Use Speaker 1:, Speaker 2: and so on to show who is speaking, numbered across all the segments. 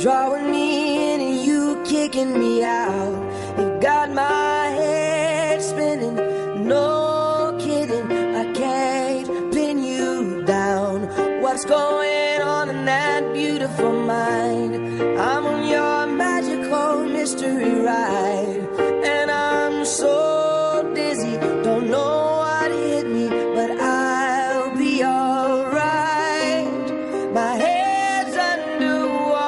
Speaker 1: drawing me in and you kicking me out. You got my head spinning, no kidding, I can't pin you down. What's going on in that beautiful mind? I'm on your magical mystery ride, and I'm so dizzy, don't know what hit me, but I'll be alright. My head's underwater,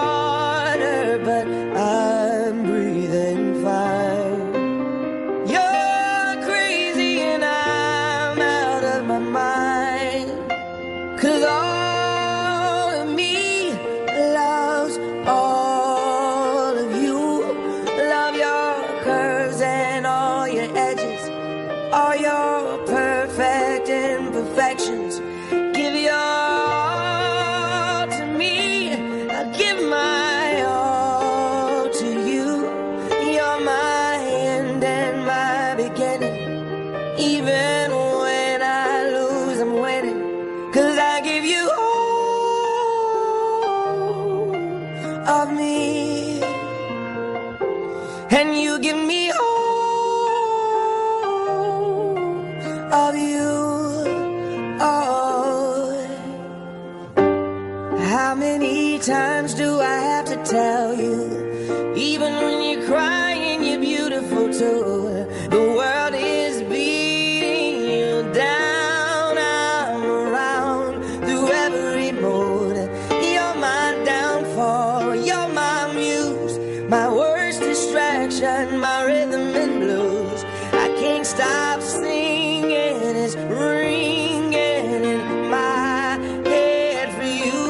Speaker 1: but I'm breathing fine. You're crazy and I'm out of my mind, 'cause all of me loves all of you. Love your curves and all your edges, all your perfect imperfections. Give your all to me, I'll give my all to you. You're my end and my beginning. Even when I lose, I'm winning, 'cause I give you all of me, and you give me all of you. Oh, how many times do I have to tell you? Even when you're crying, you're beautiful too. The world is beating you down. I'm around through every mood. You're my downfall, you're my muse, my worst distraction, my rhythm and blues. I can't stop singing, it's ringing in my head for you.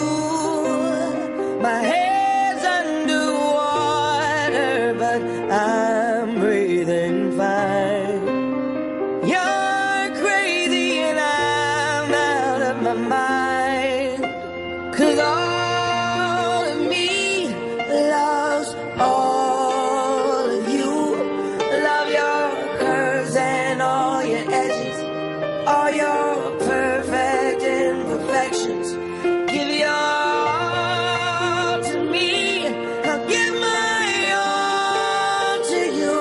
Speaker 1: My head's underwater, but I'm breathing fine. You're crazy and I'm out of my mind, 'cause all of me loves all of you. Love your curves and all your edges, all your perfect imperfections. Give your all to me, I'll give my all to you.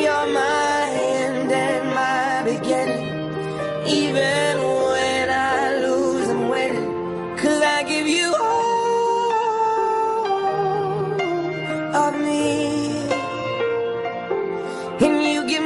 Speaker 1: You're my end and my beginning. Even when I lose, I'm winning, 'cause I give you all of me, and you give